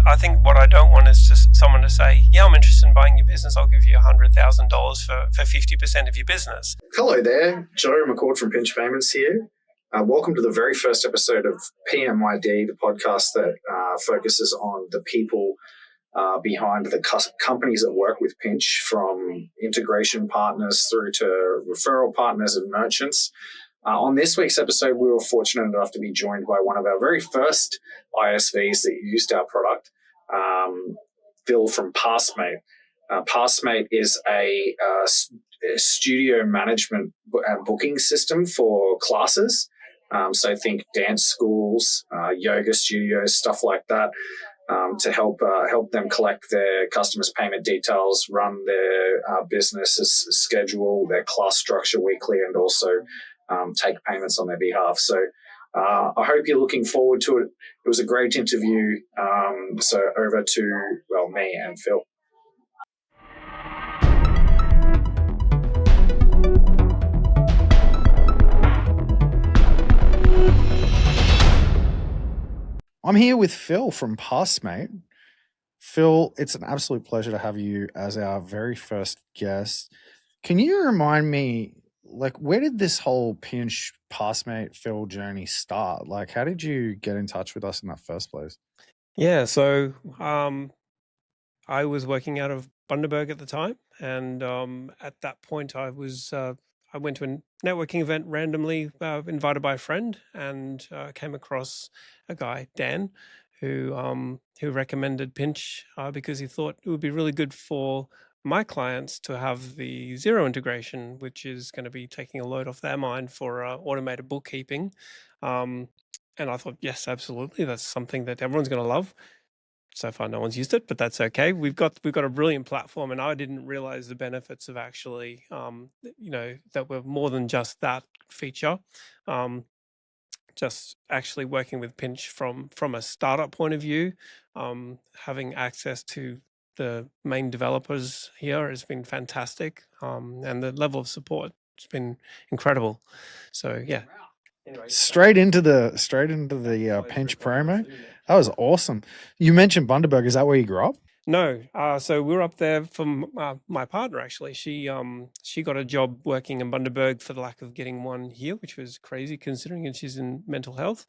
I think what I don't want is just someone to say, yeah, I'm interested in buying your business. I'll give you $100,000 for 50% of your business. Hello there, Joe McCord from Pinch Payments here. Welcome to the very first episode of PMYD, the podcast that focuses on the people behind the companies that work with Pinch, from integration partners through to referral partners and merchants. On this week's episode, we were fortunate enough to be joined by one of our very first ISVs that used our product, Phil from Passmate. Passmate is a studio management and booking system for classes. So think dance schools, yoga studios, stuff like that, to help them collect their customers' payment details, run their business's schedule, their class structure weekly, and also take payments on their behalf. So I hope you're looking forward to it. It was a great interview. So over to, me and Phil. I'm here with Phil from Passmate. Phil, it's an absolute pleasure to have you as our very first guest. Can you remind me, where did this whole Pinch Passmate Phil journey start? How did you get in touch with us in that first place? Yeah, so I was working out of Bundaberg at the time, and at that point I went to a networking event randomly, invited by a friend, and came across a guy, Dan, who recommended Pinch because he thought it would be really good for my clients to have the Xero integration, which is going to be taking a load off their mind for automated bookkeeping. And I thought, yes, absolutely, that's something that everyone's going to love. So far, no one's used it, but that's okay. We've got a brilliant platform, and I didn't realize the benefits of actually, that we're more than just that feature. Just actually working with Pinch from a startup point of view, having access to the main developers here has been fantastic, and the level of support has been incredible. So yeah. Anyway, straight into the Pinch promo. That was awesome. You mentioned Bundaberg. Is that where you grew up? No, so we were up there from my partner. Actually, she got a job working in Bundaberg for the lack of getting one here, which was crazy considering that she's in mental health.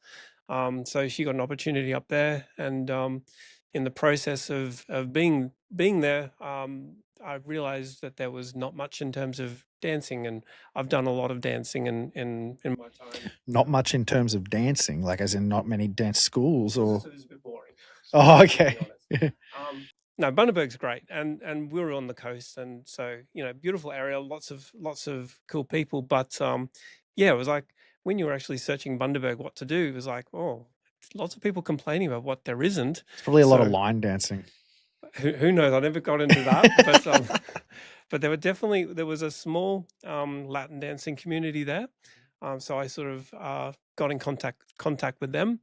So she got an opportunity up there, and in the process of being there, I realized that there was not much in terms of dancing, and I've done a lot of dancing in my time. Not much in terms of dancing, as in not many dance schools, or? So it's a bit boring. Oh, okay. No, Bundaberg's great, and we were on the coast, and so beautiful area, lots of cool people. But it was like when you were actually searching Bundaberg, what to do, it was like, oh, lots of people complaining about what there isn't. It's probably a lot of line dancing. Who knows? I never got into that, but there was a small Latin dancing community there. So I sort of got in contact with them.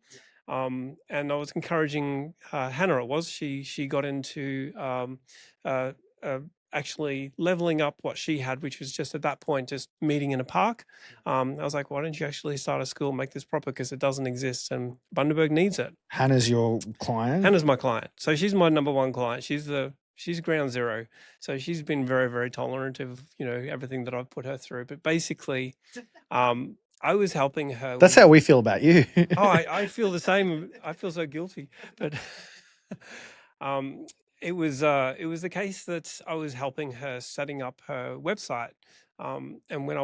And I was encouraging Hannah. She got into actually leveling up what she had, which was just at that point just meeting in a park. I was like, why don't you actually start a school, make this proper, because it doesn't exist and Bundaberg needs it. Hannah's your client? Hannah's my client. So she's my number one client. She's ground zero. So she's been very, very tolerant of everything that I've put her through. But basically, I was helping her. That's how we feel about you. I feel the same. I feel so guilty. But it was the case that I was helping her setting up her website. And when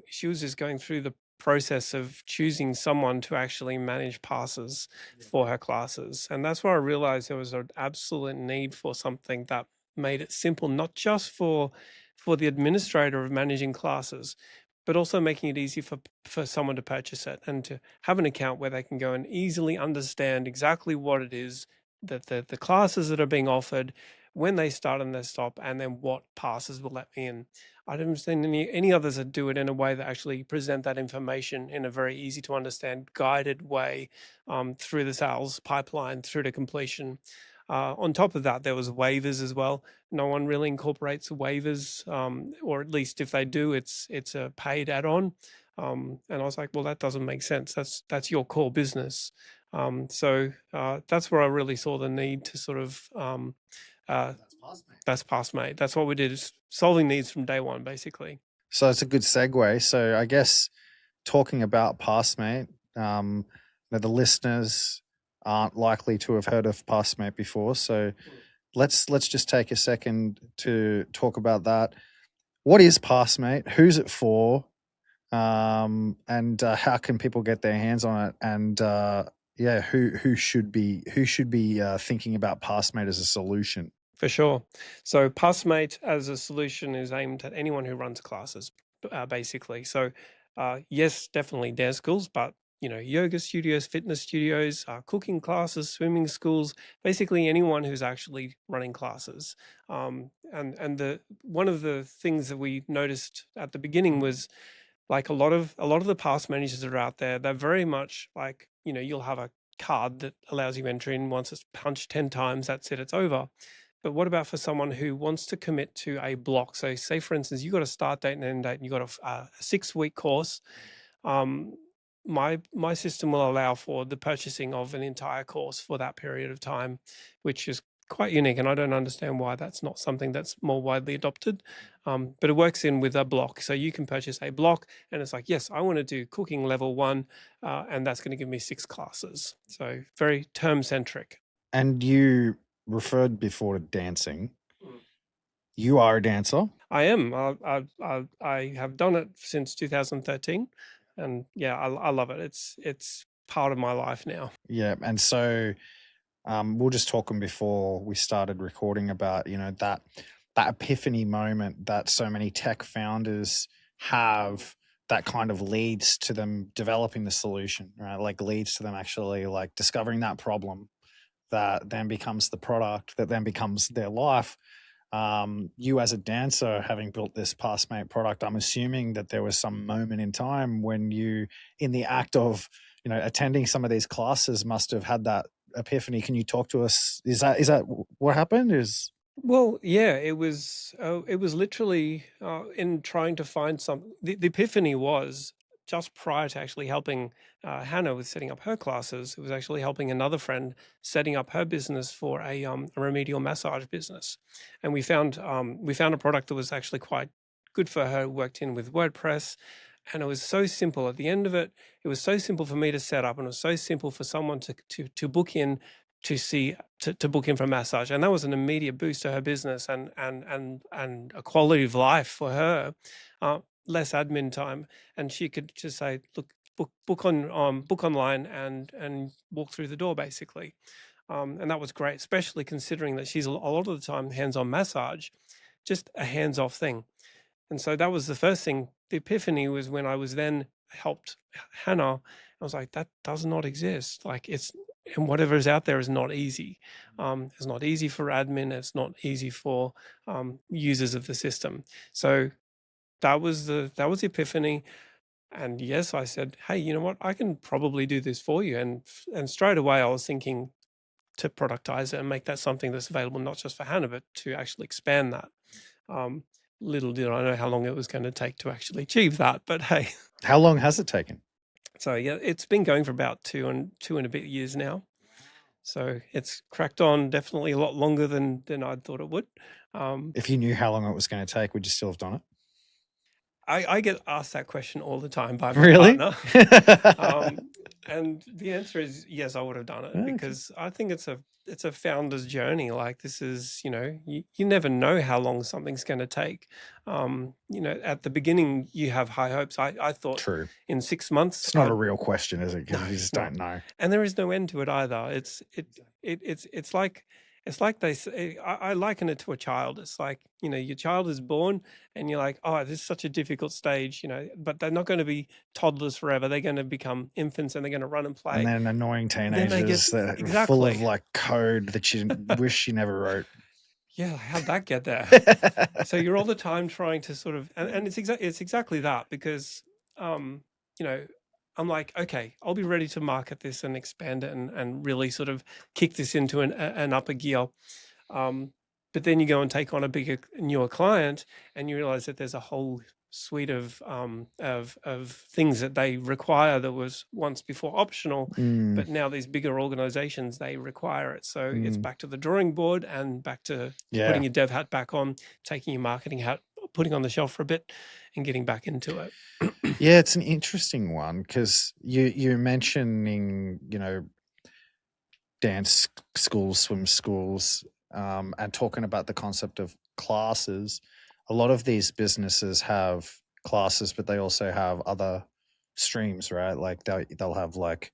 she was just going through the process of choosing someone to actually manage passes for her classes. And that's where I realized there was an absolute need for something that made it simple, not just for the administrator of managing classes, but also making it easy for someone to purchase it and to have an account where they can go and easily understand exactly what it is that the classes that are being offered, when they start and they stop, and then what passes will let me in. I haven't seen any others that do it in a way that actually present that information in a very easy to understand, guided way through the sales pipeline through to completion. On top of that, there was waivers as well. No one really incorporates waivers, or at least if they do, it's a paid add-on. And I was like, well, that doesn't make sense. That's your core business. So that's where I really saw the need to sort of that's Pastmate. That's what we did, is solving needs from day one, basically. So it's a good segue. So I guess talking about Pastmate, the listeners aren't likely to have heard of Pastmate before. So let's just take a second to talk about that. What is Pastmate? Who's it for? And how can people get their hands on it? And who should be thinking about Pastmate as a solution? For sure. So Pastmate as a solution is aimed at anyone who runs classes, basically. So yes, definitely dance schools, but yoga studios, fitness studios, cooking classes, swimming schools, basically anyone who's actually running classes. And the one of the things that we noticed at the beginning was, like, a lot of the past managers that are out there, they're very much like, you'll have a card that allows you entry, and once it's punched 10 times, that's it, it's over. But what about for someone who wants to commit to a block? So say, for instance, you got a start date and end date, and you got a 6-week course. My system will allow for the purchasing of an entire course for that period of time, which is quite unique, and I don't understand why that's not something that's more widely adopted. But it works in with a block, so you can purchase a block, and it's like, yes, I want to do cooking level 1, and that's going to give me 6 classes. So very term centric. And you referred before to dancing. You are a dancer. I am. I have done it since 2013, and yeah, I love it. It's part of my life now. Yeah, and so we were just talking before we started recording about that epiphany moment that so many tech founders have, that kind of leads to them developing the solution, right? Like leads to them actually like discovering that problem that then becomes the product that then becomes their life. You as a dancer, having built this Pastmate product, I'm assuming that there was some moment in time when you, in the act of attending some of these classes, must have had that epiphany. Can you talk to us? Is that what happened? Well, yeah, it was literally in trying to find some. The epiphany was just prior to actually helping Hannah with setting up her classes. It was actually helping another friend setting up her business for a remedial massage business, and we found a product that was actually quite good for her. Worked in with WordPress, and it was so simple. At the end of it, it was so simple for me to set up, and it was so simple for someone to book in to book in for a massage, and that was an immediate boost to her business and a quality of life for her, less admin time, and she could just say, look, book online and walk through the door, basically. And that was great, especially considering that she's a lot of the time hands-on massage, just a hands-off thing. And so that was the first thing. The epiphany was when I was then helped Hannah. I was like, that does not exist. Like, and whatever is out there is not easy. It's not easy for admin. It's not easy for users of the system. So that was the epiphany. And yes, I said, hey, you know what? I can probably do this for you. And straight away, I was thinking to productize it and make that something that's available not just for Hannah, but to actually expand that. Little did I know how long it was going to take to actually achieve that, but hey. How long has it taken? So yeah, it's been going for about two and a bit years now. So it's cracked on definitely a lot longer than I'd thought it would. If you knew how long it was going to take, would you still have done it? I get asked that question all the time by my Really? partner. And the answer is yes, I would have done it, because I think it's a founder's journey. Like, this is, you never know how long something's going to take. At the beginning, you have high hopes. I thought True. in 6 months. It's not a real question, is it? Because you just don't know. And there is no end to it either. It's like they say, I liken it to a child. It's like, your child is born and you're like, oh, this is such a difficult stage, but they're not going to be toddlers forever. They're going to become infants and they're going to run and play. And then annoying teenagers that are full of like code that you wish you never wrote. Yeah, how'd that get there? So you're all the time trying to sort of, and it's exactly that, because, I'm like, okay, I'll be ready to market this and expand it and really sort of kick this into an upper gear. But then you go and take on a bigger, newer client and you realize that there's a whole suite of things that they require that was once before optional, Mm, but now these bigger organizations, they require it. So it's mm. back to the drawing board and back to Yeah. putting your dev hat back on, taking your marketing hat, putting on the shelf for a bit, and getting back into it. Yeah, it's an interesting one because you're mentioning, dance schools, swim schools, and talking about the concept of classes. A lot of these businesses have classes, but they also have other streams, right? Like they'll have like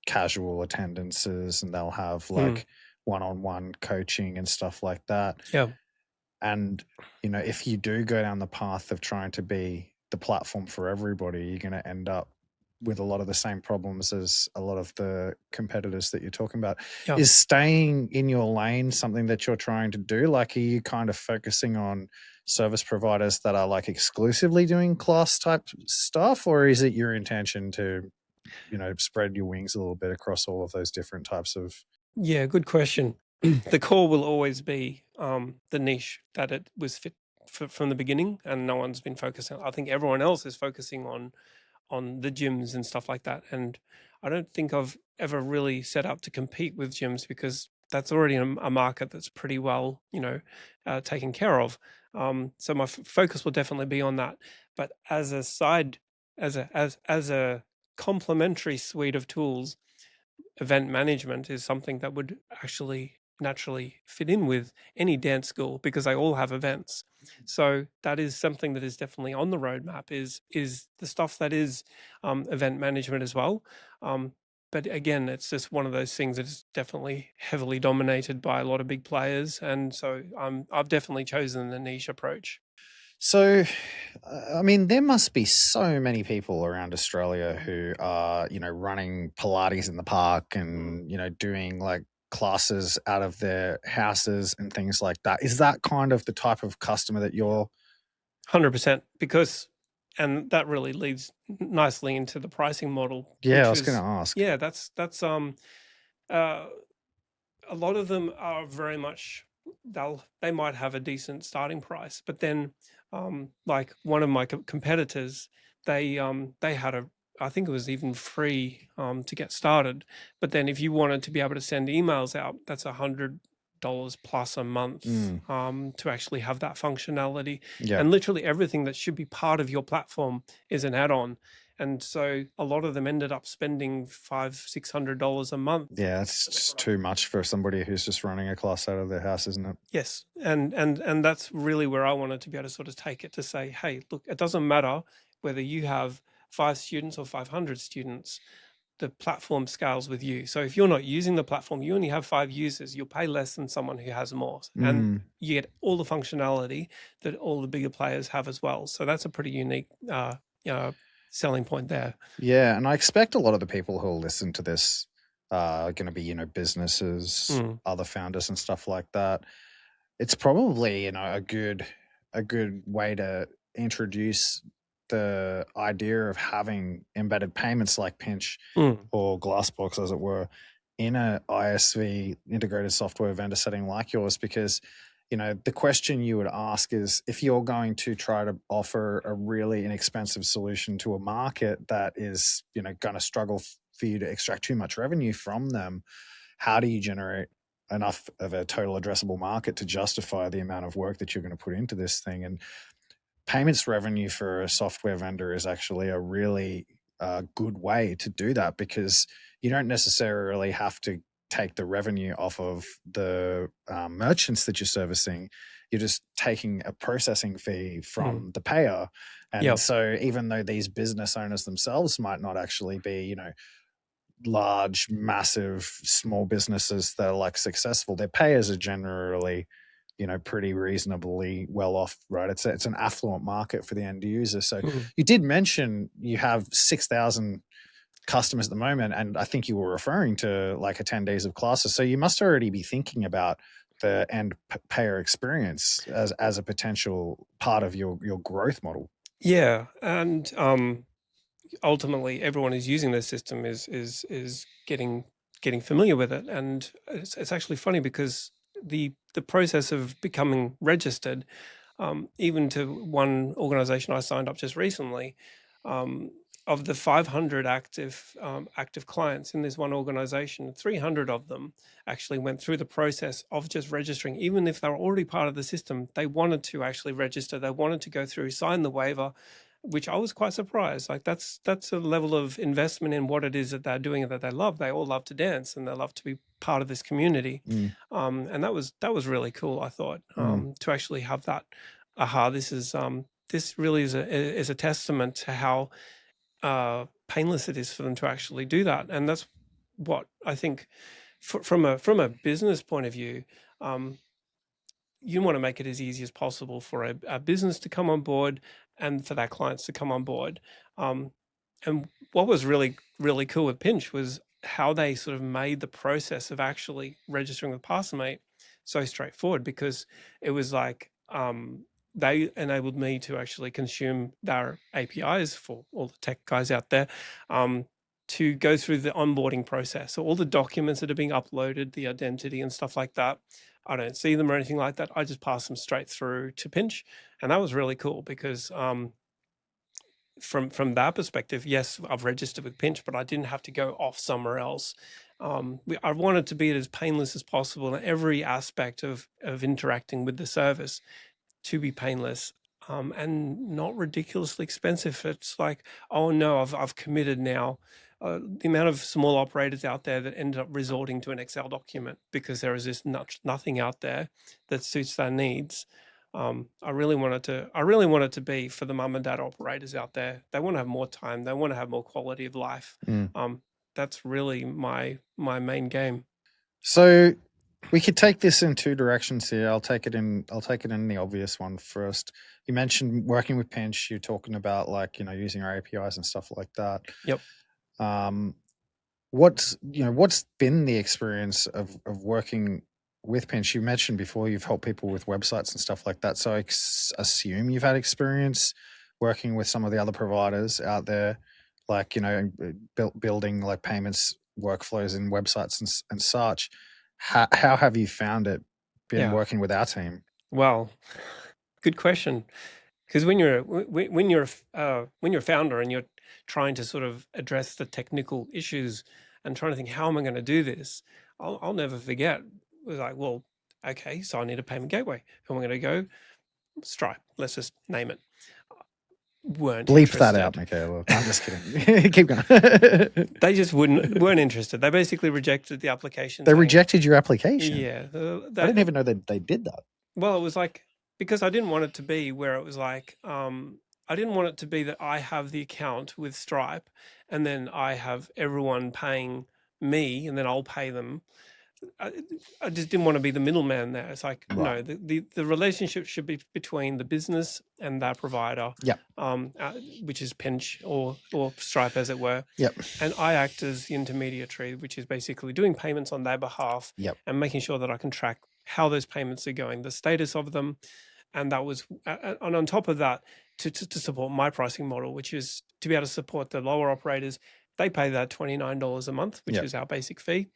casual attendances, and they'll have Mm, like one-on-one coaching and stuff like that. yeah. And if you do go down the path of trying to be the platform for everybody, you're going to end up with a lot of the same problems as a lot of the competitors that you're talking about. Yeah. Is staying in your lane something that you're trying to do? Like, are you kind of focusing on service providers that are like exclusively doing class type stuff, or is it your intention to, spread your wings a little bit across all of those different types of? Yeah, good question. The core will always be the niche that it was fit for from the beginning, and no one's been focusing. I think everyone else is focusing on the gyms and stuff like that. And I don't think I've ever really set out to compete with gyms because that's already a market that's pretty well, taken care of. So my focus will definitely be on that. But as a side, as a complementary suite of tools, event management is something that would actually naturally fit in with any dance school because they all have events. So that is something that is definitely on the roadmap. Is the stuff that is event management as well. But again, it's just one of those things that is definitely heavily dominated by a lot of big players, and so I've definitely chosen the niche approach. So, I mean, there must be so many people around Australia who are, running Pilates in the park Mm. and, doing like classes out of their houses and things like that. Is that kind of the type of customer that you're? 100%, because and that really leads nicely into the pricing model, Yeah, I which was going is, to ask. yeah, that's uh a lot of them are very much, they might have a decent starting price, but then like one of my competitors, they had a, I think it was even free to get started, but then if you wanted to be able to send emails out, that's $100 plus a month Mm, to actually have that functionality. yeah. And literally everything that should be part of your platform is an add-on. And so a lot of them ended up spending $500-600 a month. Yeah, it's just too much for somebody who's just running a class out of their house, isn't it? Yes, and that's really where I wanted to be able to sort of take it, to say, hey, look, it doesn't matter whether you have 5 students or 500 students, the platform scales with you. So if you're not using the platform, you only have 5 users, you'll pay less than someone who has more, and Mm. you get all the functionality that all the bigger players have as well. So that's a pretty unique uh, selling point there. Yeah, and I expect a lot of the people who'll listen to this are going to be, businesses, Mm, other founders and stuff like that. It's probably, a good way to introduce the idea of having embedded payments like Pinch mm, or Glassbox, as it were, in a ISV integrated software vendor setting like yours, because the question you would ask is, if you're going to try to offer a really inexpensive solution to a market that is going to struggle for you to extract too much revenue from them, how do you generate enough of a total addressable market to justify the amount of work that you're going to put into this thing? And payments revenue for a software vendor is actually a really good way to do that, because you don't necessarily have to take the revenue off of the merchants that you're servicing. You're just taking a processing fee mm. from the payer. And Yep. so even though these business owners themselves might not actually be, large, massive, small businesses that are like successful, their payers are generally, pretty reasonably well off, right? It's an affluent market for the end user. So Mm. you did mention you have 6,000 customers at the moment, and I think you were referring to like a 10 days of classes. So you must already be thinking about the end payer experience as a potential part of your growth model. Yeah, and ultimately everyone who's using this system is getting familiar with it, and it's actually funny because the process of becoming registered, Even to one organization I signed up just recently, of the 500 active clients in this one organization, 300 of them actually went through the process of just registering. Even if they were already part of the system, they wanted to actually register. They wanted to go through, sign the waiver, which I was quite surprised. Like that's a level of investment in what it is that they're doing and that they love. They all love to dance and they love to be part of this community. And that was really cool, I thought, to actually have that. This really is a testament to how painless it is for them to actually do that. And that's what I think from a business point of view, you want to make it as easy as possible for a business to come on board and for their clients to come on board. And what was really, really cool with Pinch was how they sort of made the process of actually registering with Parsimate so straightforward, because it was like they enabled me to actually consume their APIs for all the tech guys out there, to go through the onboarding process. So all the documents that are being uploaded, the identity and stuff like that, I don't see them or anything like that. I just pass them straight through to Pinch. And that was really cool because from that perspective, yes, I've registered with Pinch, but I didn't have to go off somewhere else. I wanted to be as painless as possible in every aspect of interacting with the service, to be painless, and not ridiculously expensive. It's like, oh no, I've committed now. The amount of small operators out there that end up resorting to an Excel document because there is this nothing out there that suits their needs. I really want it to be for the mum and dad operators out there. They want to have more time. They want to have more quality of life. That's really my main game. So we could take this in two directions here. I'll take it in the obvious one first. You mentioned working with Pinch. You're talking about like, using our APIs and stuff like that. Yep. What's been the experience of working with Pinch? You mentioned before you've helped people with websites and stuff like that. So I assume you've had experience working with some of the other providers out there, like, building like payments workflows in websites and such. How have you found it been working with our team? Well, good question. Because when you're a founder and you're trying to sort of address the technical issues and trying to think, how am I going to do this? I'll never forget. It was like, well, okay, so I need a payment gateway. Who am I going to go? Stripe. Let's just name it. Weren't bleep interested. that out, Michaela. I'm just kidding. Keep going. They just weren't interested. They basically rejected the application. They rejected your application? Yeah. I didn't even know that they did that. Well, it was like, because I didn't want it to be where it was like, I didn't want it to be that I have the account with Stripe and then I have everyone paying me and then I'll pay them. I just didn't want to be the middleman there. It's like, no, the relationship should be between the business and that provider, which is Pinch or Stripe, as it were. And I act as the intermediary, which is basically doing payments on their behalf and making sure that I can track how those payments are going, the status of them. And that was, and on top of that, to support my pricing model, which is to be able to support the lower operators. They pay that $29 a month, which is our basic fee.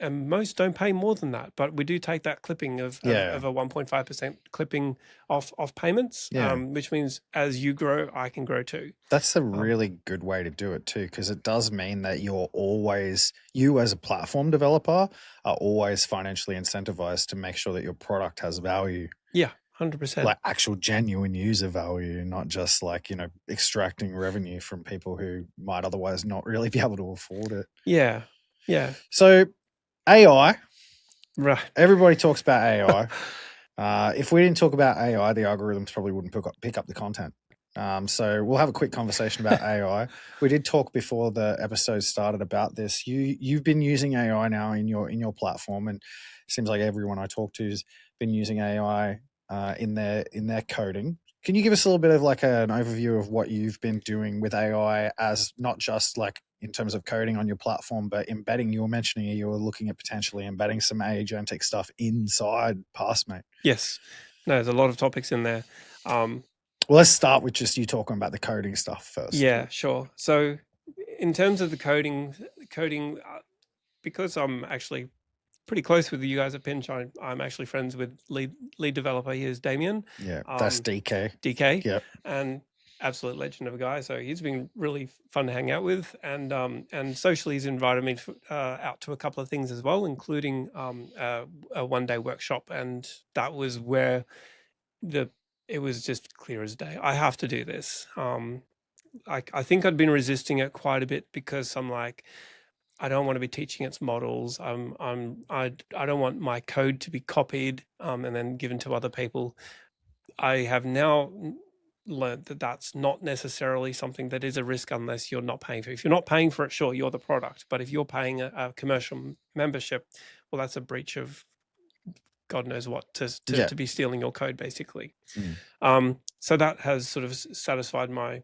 And most don't pay more than that, but we do take that clipping of a 1.5% clipping off payments, which means as you grow, I can grow too. That's a really good way to do it too, because it does mean that you as a platform developer are always financially incentivized to make sure that your product has value. Yeah, 100%. Like actual genuine user value, not just like, extracting revenue from people who might otherwise not really be able to afford it. Yeah. Yeah. So AI, right? Everybody talks about AI. If we didn't talk about AI, the algorithms probably wouldn't pick up the content. So we'll have a quick conversation about AI. We did talk before the episode started about this. You've been using AI now in your platform, and it seems like everyone I talk to has been using AI in their coding. Can you give us a little bit of like an overview of what you've been doing with AI, as not just like in terms of coding on your platform, but embedding? You were mentioning you were looking at potentially embedding some agentic stuff inside Passmate. Yes. No, there's a lot of topics in there. Well, let's start with just you talking about the coding stuff first. Yeah, sure. So in terms of the coding, because I'm actually pretty close with you guys at Pinch. I'm actually friends with lead developer. Here's Damien. Yeah, that's DK. DK. Yep. And absolute legend of a guy. So he's been really fun to hang out with, and socially he's invited me out to a couple of things as well, including a one-day workshop, and that was where it was just clear as day. I have to do this. I think I'd been resisting it quite a bit because I'm like, I don't want to be teaching its models. I don't want my code to be copied and then given to other people. I have now learned that that's not necessarily something that is a risk unless you're not paying for it. If you're not paying for it, sure, you're the product. But if you're paying a commercial membership, well, that's a breach of God knows what to be stealing your code, basically. So that has sort of satisfied my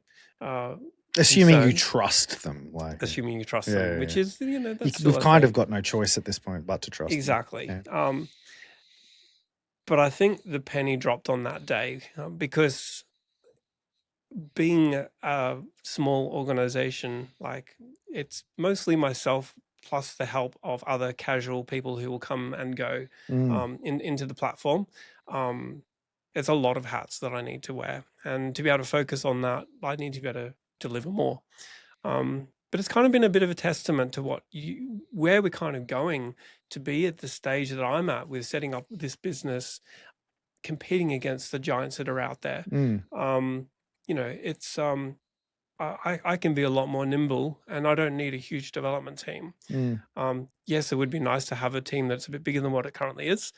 assuming concern. you trust them, like assuming you trust them, which is, that's we've kind of got no choice at this point but to trust exactly. them. Yeah. But I think the penny dropped on that day because being a small organization, like it's mostly myself plus the help of other casual people who will come and go into the platform. It's a lot of hats that I need to wear, and to be able to focus on that, I need to be able to deliver more. But it's kind of been a bit of a testament to where we're kind of going to be at the stage that I'm at with setting up this business, competing against the giants that are out there. It's I can be a lot more nimble, and I don't need a huge development team. Yes, it would be nice to have a team that's a bit bigger than what it currently is,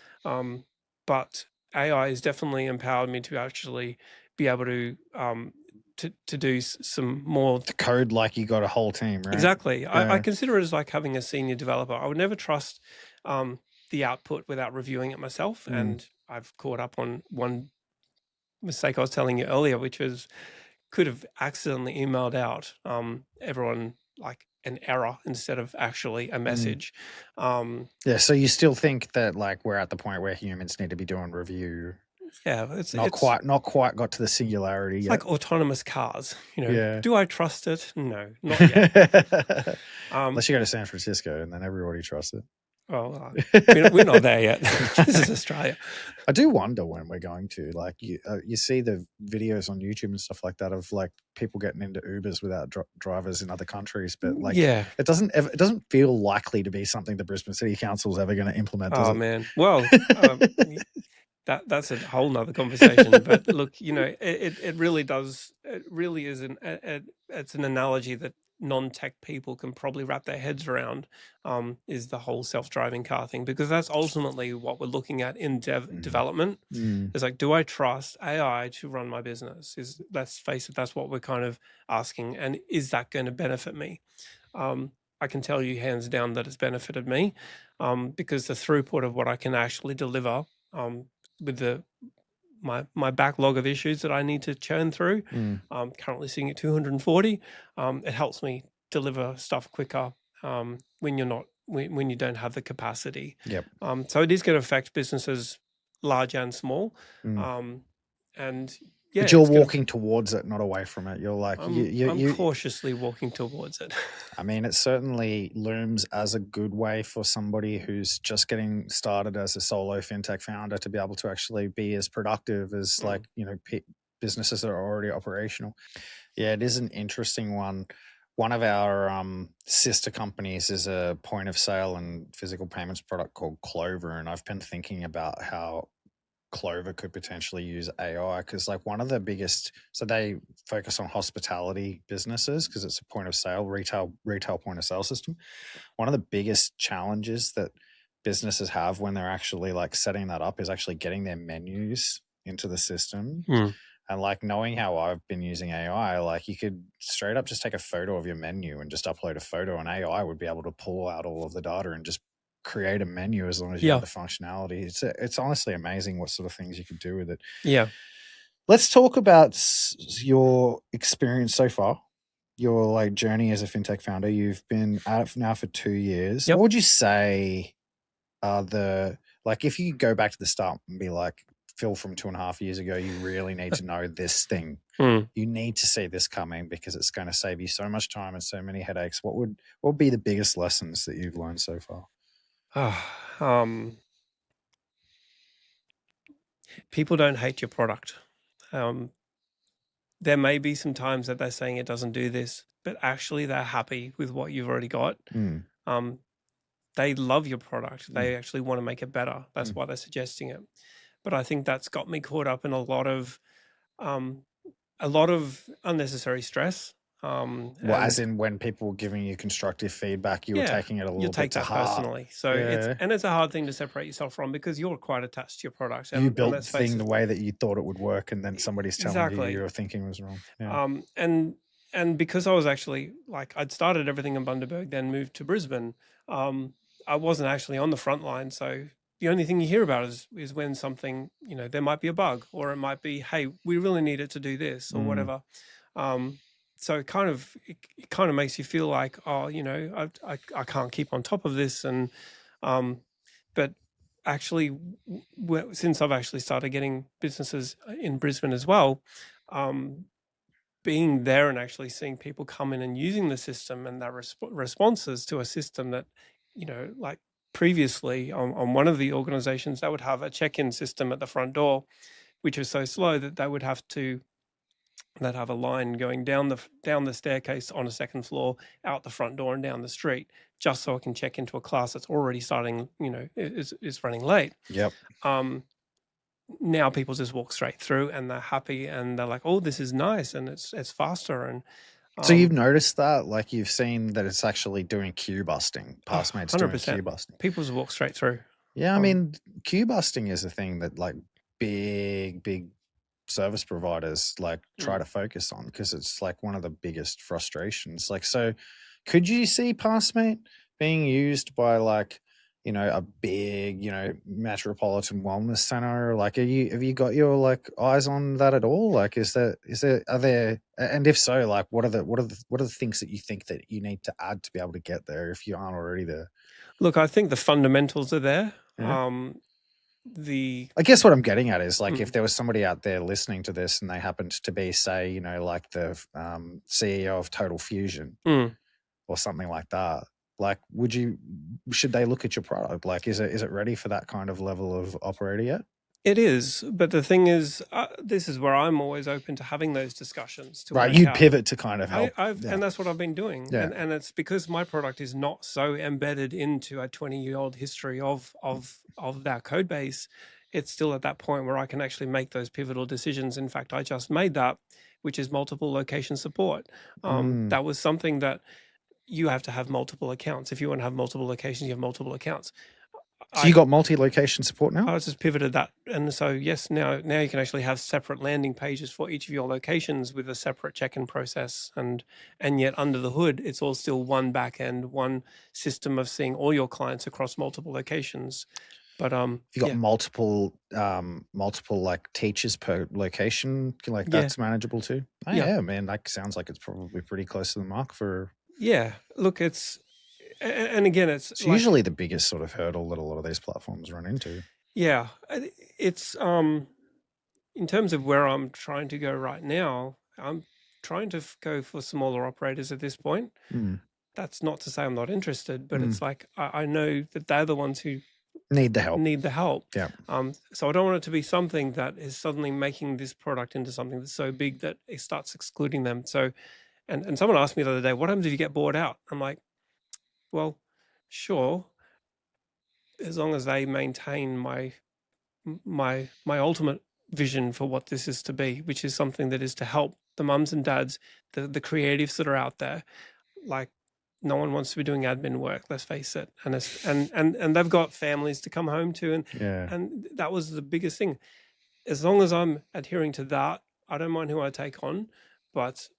but AI has definitely empowered me to actually be able to do some more to code like you got a whole team, right? Exactly. I consider it as like having a senior developer. I would never trust the output without reviewing it myself, and I've caught up on one mistake I was telling you earlier, which was could have accidentally emailed out everyone like an error instead of actually a message. So you still think that like we're at the point where humans need to be doing review? Yeah, it's not quite got to the singularity yet. Like autonomous cars, do I trust it? No, not yet. Unless you go to San Francisco and then everybody trusts it. Well, we're not there yet. This is Australia. I do wonder when we're going to, like, you see the videos on YouTube and stuff like that of like people getting into Ubers without drivers in other countries, but like, it doesn't feel likely to be something the Brisbane City Council is ever going to implement. Does it? Man, well, that's a whole nother conversation. But look, it really does. It really is it's an analogy that non-tech people can probably wrap their heads around, is the whole self-driving car thing, because that's ultimately what we're looking at in development. It's like, do I trust AI to run my business? Let's face it, that's what we're kind of asking. And is that going to benefit me? I can tell you hands down that it's benefited me, because the throughput of what I can actually deliver with my backlog of issues that I need to churn through. I'm currently sitting at 240. It helps me deliver stuff quicker when you don't have the capacity. So it is going to affect businesses large and small. But you're walking towards it, not away from it. You're like, I'm cautiously walking towards it. I mean, it certainly looms as a good way for somebody who's just getting started as a solo fintech founder to be able to actually be as productive as businesses that are already operational. Yeah, it is an interesting one. One of our sister companies is a point of sale and physical payments product called Clover, and I've been thinking about how Clover could potentially use AI, because like one of the biggest, so they focus on hospitality businesses because it's a point of sale, retail point of sale system. One of the biggest challenges that businesses have when they're actually like setting that up is actually getting their menus into the system. And like knowing how I've been using AI, like you could straight up just take a photo of your menu and just upload a photo, and AI would be able to pull out all of the data and just create a menu as long as you have the functionality. It's honestly amazing what sort of things you could do with it. Let's talk about your experience so far, your like journey as a fintech founder. You've been at it now for 2 years. What would you say are if you go back to the start and be like, Phil, from 2.5 years ago, you really need to know this thing. You need to see this coming because it's going to save you so much time and so many headaches. What would be the biggest lessons that you've learned so far? people don't hate your product. There may be some times that they're saying it doesn't do this, but actually they're happy with what you've already got. Mm. They love your product. Mm. They actually want to make it better. That's why they're suggesting it. But I think that's got me caught up in a lot of unnecessary stress. Well, And as in when people were giving you constructive feedback, you were yeah, taking it a you'll little bit take to that heart. personally. So Yeah. it's a hard thing to separate yourself from, because you're quite attached to your product. You And built the let's face thing the it, way that you thought it would work, and then somebody's telling you exactly. your thinking was wrong. Yeah. And because I was actually, like, I'd started everything in Bundaberg, then moved to Brisbane. I wasn't actually on the front line, so the only thing you hear about is when something, there might be a bug, or it might be, hey, we really need it to do this, or whatever. So it kind of makes you feel like, oh, I can't keep on top of this. And but actually, since I've actually started getting businesses in Brisbane as well, being there and actually seeing people come in and using the system, and their responses to a system that, like previously on one of the organizations, they would have a check-in system at the front door, which was so slow that they'd have a line going down the staircase on a second floor, out the front door, and down the street, just so I can check into a class that's already starting, is running late. Yep. Now people just walk straight through, and they're happy, and they're like, oh, this is nice, and it's faster. And so you've noticed that, like, you've seen that it's actually doing queue busting. Postmates doing 100%. queue busting. People just walk straight through. Yeah, I mean, queue busting is a thing that, like, big service providers like try to focus on, because it's like one of the biggest frustrations. Like, so could you see Postmate being used by, like, a big, metropolitan wellness center? Like, have you got your, like, eyes on that at all? Like, are there, and if so, like, what are the things that you think that you need to add to be able to get there if you aren't already there? Look, I think the fundamentals are there. Yeah. I guess what I'm getting at is, like, if there was somebody out there listening to this and they happened to be, say, like the CEO of Total Fusion or something like that, like, should they look at your product? Like, is it ready for that kind of level of operator yet? It is, but the thing is, this is where I'm always open to having those discussions. Right, you pivot to kind of help. And that's what I've been doing. Yeah. And it's because my product is not so embedded into a 20-year-old history of that code base. It's still at that point where I can actually make those pivotal decisions. In fact, I just made that, which is multiple location support. That was something that you have to have multiple accounts. If you want to have multiple locations, you have multiple accounts. So you got multi-location support now? I just pivoted that. And so, yes, now you can actually have separate landing pages for each of your locations with a separate check-in process. And yet under the hood, it's all still one back end, one system of seeing all your clients across multiple locations. But you got multiple like teachers per location, like that's manageable too. Oh, yeah, man, that sounds like it's probably pretty close to the mark for. Yeah, look, and again, it's like, usually the biggest sort of hurdle that a lot of these platforms run into. Yeah, it's in terms of where I'm trying to go right now, I'm trying to go for smaller operators at this point. That's not to say I'm not interested, but it's like I know that they're the ones who need the help. Yeah. So I don't want it to be something that is suddenly making this product into something that's so big that it starts excluding them. So, and someone asked me the other day, what happens if you get bought out? I'm like, well, sure, as long as they maintain my ultimate vision for what this is to be, which is something that is to help the mums and dads, the creatives that are out there. Like, no one wants to be doing admin work, let's face it. And they've got families to come home to. And that was the biggest thing. As long as I'm adhering to that, I don't mind who I take on, but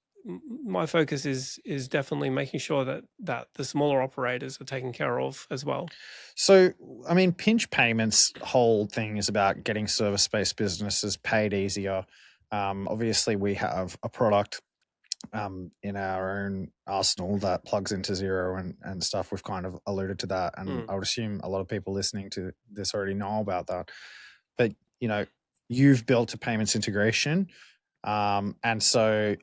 my focus is definitely making sure that the smaller operators are taken care of as well. So, I mean, Pinch Payments' whole thing is about getting service-based businesses paid easier. Obviously, we have a product in our own arsenal that plugs into Xero and stuff. We've kind of alluded to that, and I would assume a lot of people listening to this already know about that. But, you've built a payments integration, and so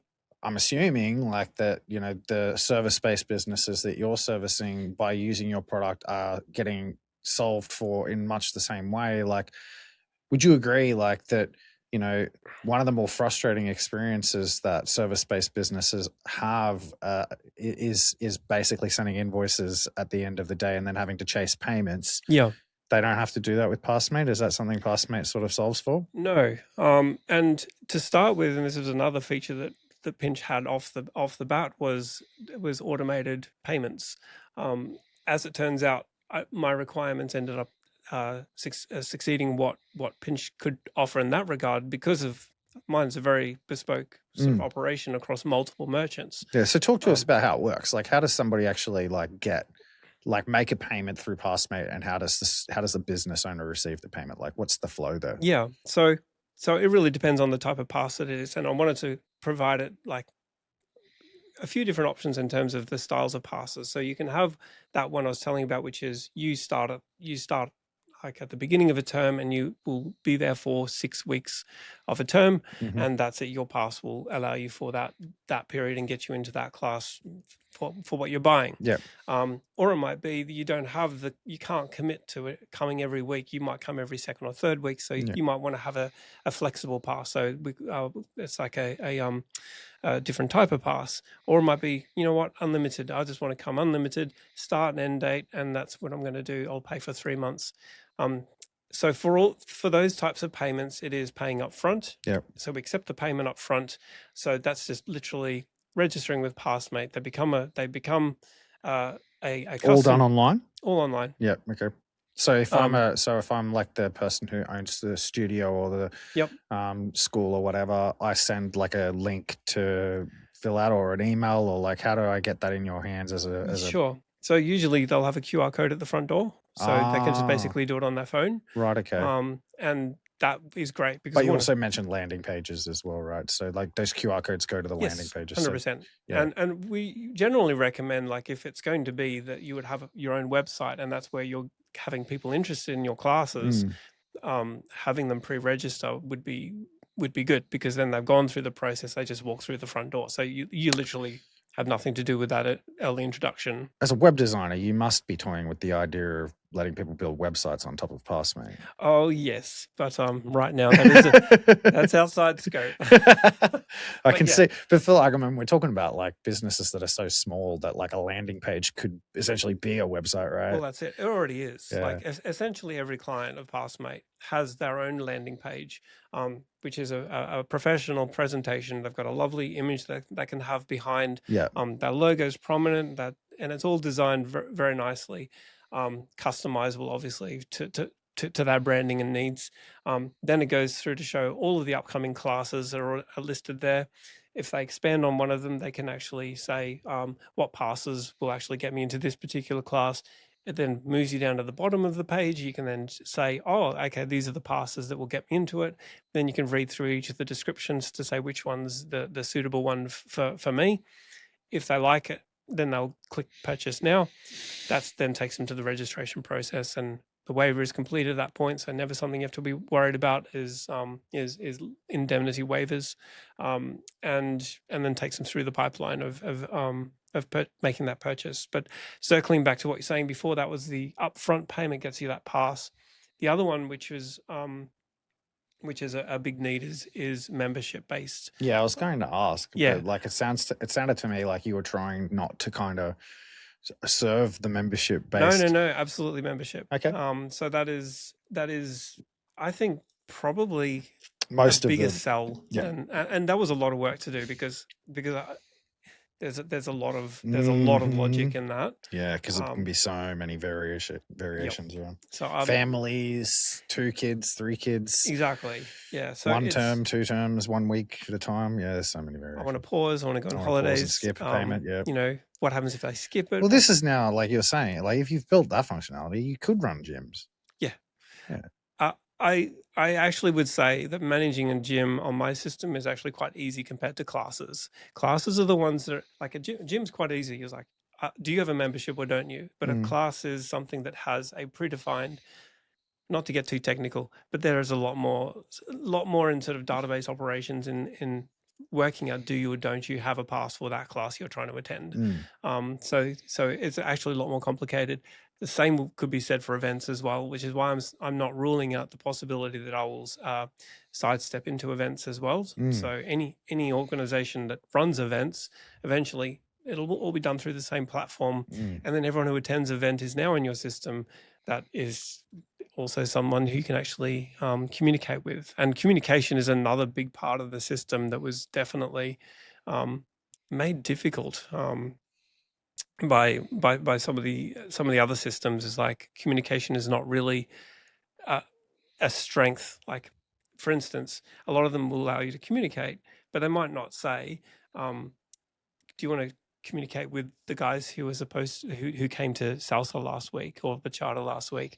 I'm assuming, like, that, the service-based businesses that you're servicing by using your product are getting solved for in much the same way. Like, would you agree, like, that, you know, one of the more frustrating experiences that service-based businesses have is basically sending invoices at the end of the day and then having to chase payments? Yeah. They don't have to do that with Passmate. Is that something Passmate sort of solves for? No. And to start with, and this is another feature that Pinch had off the bat, was automated payments. As it turns out, my requirements ended up succeeding what Pinch could offer in that regard, because of mine's a very bespoke sort of operation across multiple merchants. Yeah. So talk to us about how it works. Like, how does somebody actually make a payment through Passmate, and how does the business owner receive the payment? Like, what's the flow there? Yeah. So it really depends on the type of pass that it is, and I wanted to provide it like a few different options in terms of the styles of passes. So you can have that one I was telling you about, which is you start like at the beginning of a term, and you will be there for 6 weeks of a term, and that's it. Your pass will allow you for that period and get you into that class for what you're buying. Yeah. Or it might be that you can't commit to it coming every week. You might come every second or third week, so you might want to have a flexible pass. So it's like a different type of pass. Or it might be, you know what, unlimited. I just want to come unlimited, start and end date, and that's what I'm going to do. I'll pay for 3 months. So for those types of payments, it is paying up front. Yep. So we accept the payment up front. So that's just literally registering with Passmate. They become a All done online? All online. Yeah. Okay. So if I'm like the person who owns the studio or the school or whatever, I send like a link to fill out, or an email, or like, how do I get that in your hands as a Sure. So usually they'll have a QR code at the front door, so they can just basically do it on their phone. Right. Okay. And that is great, because but you also mentioned landing pages as well, right? So like those QR codes go to the landing pages. 100%. And we generally recommend, like, if it's going to be that you would have your own website, and that's where you're having people interested in your classes, having them pre-register would be good, because then they've gone through the process. They just walk through the front door. So you literally have nothing to do with that early introduction. As a web designer, you must be toying with the idea of letting people build websites on top of Passmate. Oh yes, but right now that's outside scope. I can see, but Phil, I mean, we're talking about like businesses that are so small that like a landing page could essentially be a website, right? Well, that's it. It already is. Yeah. Like essentially every client of Passmate has their own landing page, which is a professional presentation. They've got a lovely image that they can have behind. Yeah. Their logo's prominent, and it's all designed very nicely. Customizable, obviously, to their branding and needs. Then it goes through to show all of the upcoming classes that are listed there. If they expand on one of them, they can actually say what passes will actually get me into this particular class. It then moves you down to the bottom of the page. You can then say, oh, okay, these are the passes that will get me into it. Then you can read through each of the descriptions to say which one's the suitable one for me. If they like it, then they'll click purchase now. That then takes them to the registration process, and the waiver is completed at that point. So never something you have to be worried about is indemnity waivers, and then takes them through the pipeline of making that purchase. But circling back to what you're saying before, that was the upfront payment gets you that pass. The other one, which is a big need, is membership based. Yeah, I was going to ask. Yeah, but like it sounded to me like you were trying not to kind of serve the membership based. No, absolutely membership. Okay. So that is I think probably most the of biggest the sell. Yeah. And that was a lot of work to do, because there's a lot of logic in that. Yeah, because it can be so many variations. Yeah. So families, 2 kids, 3 kids. Exactly. Yeah. So 1 term, 2 terms, 1 week at a time. Yeah, there's so many variations. I want to pause. I want to go on holidays. And skip a payment. Yeah. You know, what happens if they skip it? Well, this is now, like you're saying, like if you've built that functionality, you could run gyms. Yeah. I actually would say that managing a gym on my system is actually quite easy compared to classes. Classes are the ones that are like a gym's quite easy. It's like, do you have a membership or don't you? But a class is something that has a predefined, not to get too technical, but there is a lot more in sort of database operations in working out, do you or don't you have a pass for that class you're trying to attend. So it's actually a lot more complicated. The same could be said for events as well, which is why I'm not ruling out the possibility that I will sidestep into events as well. So any organization that runs events, eventually it'll all be done through the same platform, and then everyone who attends event is now in your system. That is also someone who you can actually communicate with, and communication is another big part of the system that was definitely made difficult by some of the other systems. Is like communication is not really a strength. Like, for instance, a lot of them will allow you to communicate, but they might not say, do you want to communicate with the guys who were who came to Salsa last week or Bachata last week?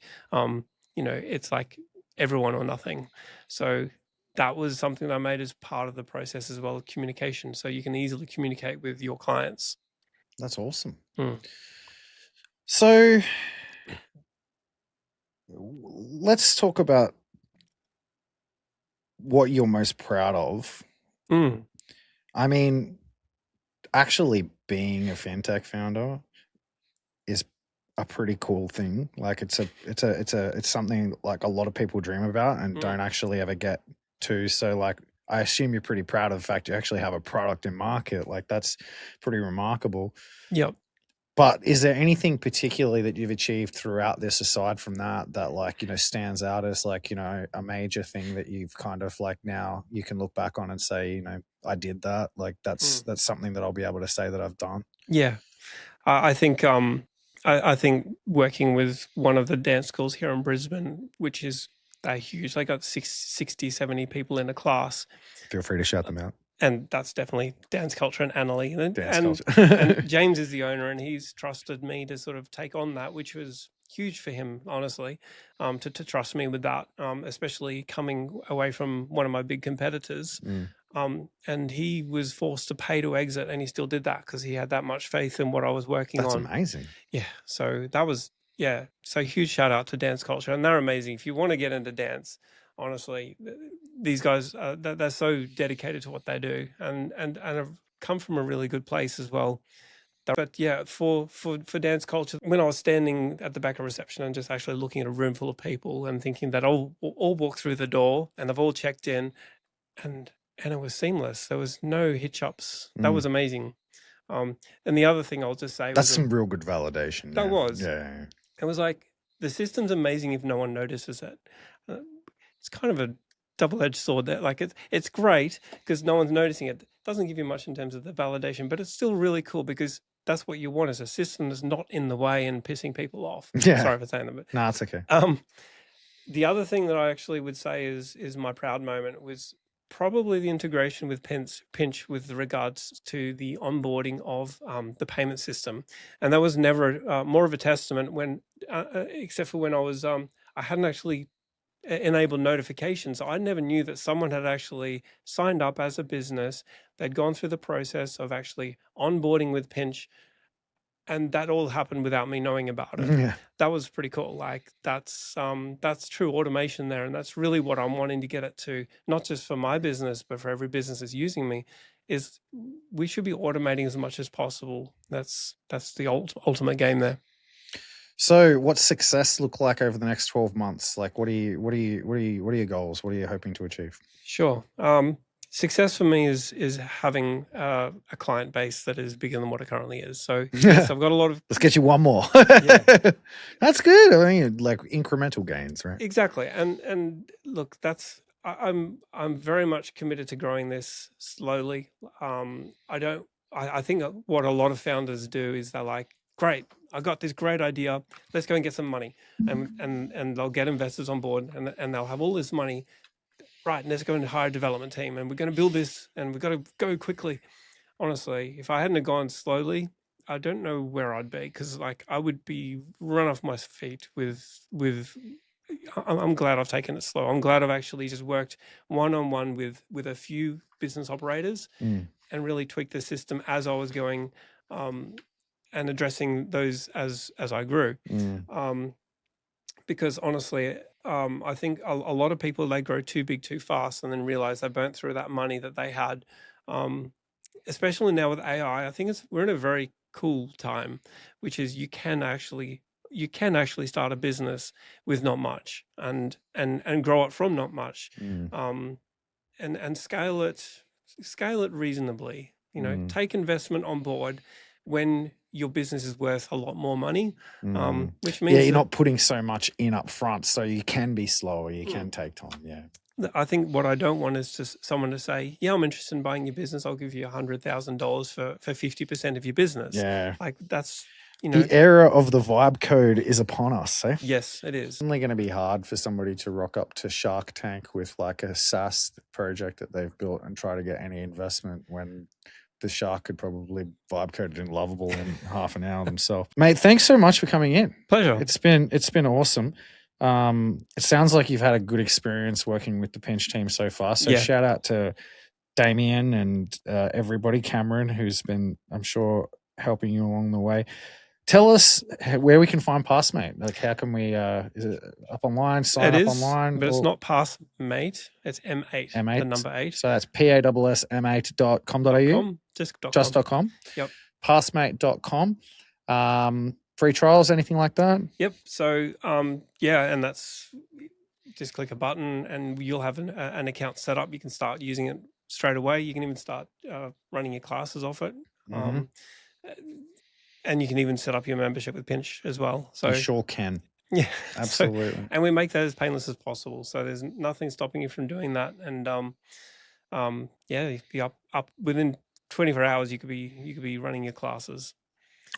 It's like everyone or nothing. So that was something that I made as part of the process as well, communication. So you can easily communicate with your clients. That's awesome. Mm. So let's talk about what you're most proud of. Mm. I mean, actually being a fintech founder is a pretty cool thing. Like it's something like a lot of people dream about and don't actually ever get to. So like, I assume you're pretty proud of the fact you actually have a product in market. Like that's pretty remarkable. Yep. But is there anything particularly that you've achieved throughout this, aside from that, like, stands out as like, a major thing that you've kind of like now you can look back on and say, I did that. Like that's something that I'll be able to say that I've done. Yeah. I think I think working with one of the dance schools here in Brisbane, which is huge, they got 60, 70 people in a class. Feel free to shout them out. And that's definitely Dance Culture and Annalie. Culture. And James is the owner, and he's trusted me to sort of take on that, which was huge for him, honestly, to trust me with that, especially coming away from one of my big competitors. And he was forced to pay to exit, and he still did that because he had that much faith in what I was working on. That's amazing. Yeah. So that was, so huge shout out to Dance Culture, and they're amazing. If you want to get into dance, honestly, these guys, they're so dedicated to what they do, and have come from a really good place as well. But yeah, for Dance Culture, when I was standing at the back of reception and just actually looking at a room full of people and thinking that all walked through the door and they've all checked in, and it was seamless. There was no hitch-ups. That was amazing. And the other thing I'll just say, that's some real good validation. That was. Yeah. It was like, the system's amazing if no one notices it. It's kind of a double-edged sword there. Like it's great because no one's noticing it. It doesn't give you much in terms of the validation, but it's still really cool because that's what you want, is a system that's not in the way and pissing people off. Yeah. Sorry for saying that, but no, it's okay. The other thing that I actually would say is my proud moment was probably the integration with Pinch with regards to the onboarding of the payment system. And that was never more of a testament when, except for when I was, I hadn't actually enabled notifications. I never knew that someone had actually signed up as a business. They'd gone through the process of actually onboarding with Pinch, and that all happened without me knowing about it. Yeah. That was pretty cool. Like that's true automation there, and that's really what I'm wanting to get it to, not just for my business, but for every business that's using me. Is we should be automating as much as possible. That's the ultimate game there. So, what's success look like over the next 12 months? Like, what are your goals? What are you hoping to achieve? Sure. Success for me is having a client base that is bigger than what it currently is. So yes, I've got a lot of. Let's get you one more. That's good. I mean, like incremental gains, right? Exactly. And look, I'm very much committed to growing this slowly. I think what a lot of founders do is they're like, great, I got this great idea. Let's go and get some money, and they'll get investors on board, and they'll have all this money. Right, and let's go and hire a development team, and we're going to build this, and we've got to go quickly. Honestly, if I hadn't have gone slowly, I don't know where I'd be, because like I would be run off my feet with. I'm glad I've taken it slow. I'm glad I've actually just worked one-on-one with a few business operators and really tweaked the system as I was going, and addressing those as I grew. Because honestly, I think a lot of people, they grow too big too fast and then realize they burnt through that money that they had. Especially now with AI, I think we're in a very cool time, which is you can actually you can actually start a business with not much and grow it from not much, and scale it reasonably. Take investment on board when your business is worth a lot more money, which means you're not putting so much in up front, so you can be slower, you can take time. Yeah. I think what I don't want is just someone to say, yeah, I'm interested in buying your business. I'll give you $100,000 for 50% of your business. Yeah. Like that's, the era of the vibe code is upon us. Eh? Yes, it is. It's only going to be hard for somebody to rock up to Shark Tank with like a SaaS project that they've built and try to get any investment when the shark could probably vibe code it in Lovable in half an hour themselves. Mate, thanks so much for coming in. Pleasure. It's been awesome. It sounds like you've had a good experience working with the Pinch team so far. So shout out to Damien and everybody, Cameron, who's been, I'm sure, helping you along the way. Tell us where we can find Passmate. Like, how can we? Is it up online? Sign up online? But it's not Passmate. It's M8. M8. The number 8. So that's PASSM8.com.au. Just.com. Yep. Passmate.com. Free trials, anything like that? Yep. So and that's just click a button and you'll have an account set up. You can start using it straight away. You can even start running your classes off it. And you can even set up your membership with Pinch as well. So you sure can. Yeah, absolutely. And we make that as painless as possible. So there's nothing stopping you from doing that. And be up within 24 hours. You could be running your classes.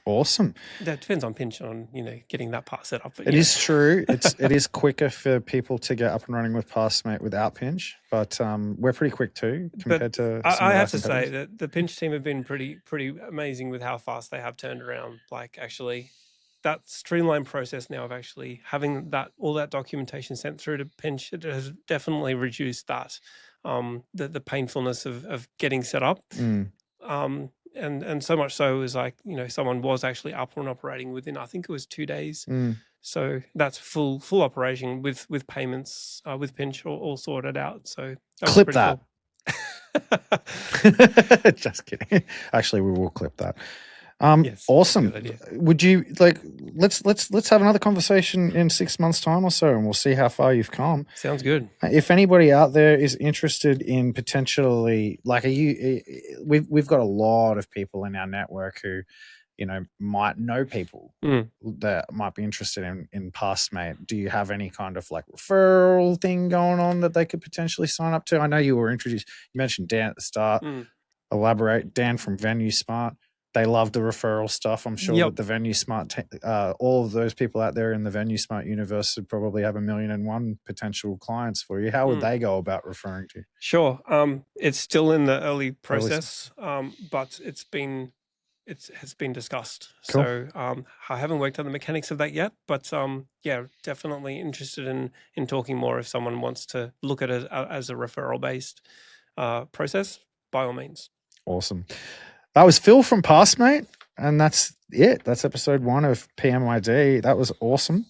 Awesome. That depends on Pinch on getting that part set up. But it is true. It is quicker for people to get up and running with Passmate without Pinch, but we're pretty quick too compared to. I have to say that the Pinch team have been pretty amazing with how fast they have turned around. Like actually, that streamlined process now of actually having all that documentation sent through to Pinch, it has definitely reduced that the painfulness of getting set up. And so much so is like, someone was actually up and operating within, I think it was 2 days. So that's full operation with payments, with Pinch all sorted out. So clip that. Cool. Just kidding. Actually, we will clip that. Yes, awesome. Would you let's have another conversation in 6 months' time or so, and we'll see how far you've come. Sounds good. If anybody out there is interested in potentially, we've got a lot of people in our network who, might know people that might be interested in Passmate. Do you have any kind of referral thing going on that they could potentially sign up to? I know you were introduced. You mentioned Dan at the start. Elaborate. Dan from Venue Smart. They love the referral stuff. I'm sure that the Venue Smart, all of those people out there in the Venue Smart universe would probably have 1,000,001 potential clients for you. How would they go about referring to you? Sure. It's still in the early process, but it has been discussed. Cool. So I haven't worked on the mechanics of that yet, but definitely interested in talking more. If someone wants to look at it as a referral-based process, by all means. Awesome. That was Phil from Passmate, and that's it. That's episode 1 of PMID. That was awesome.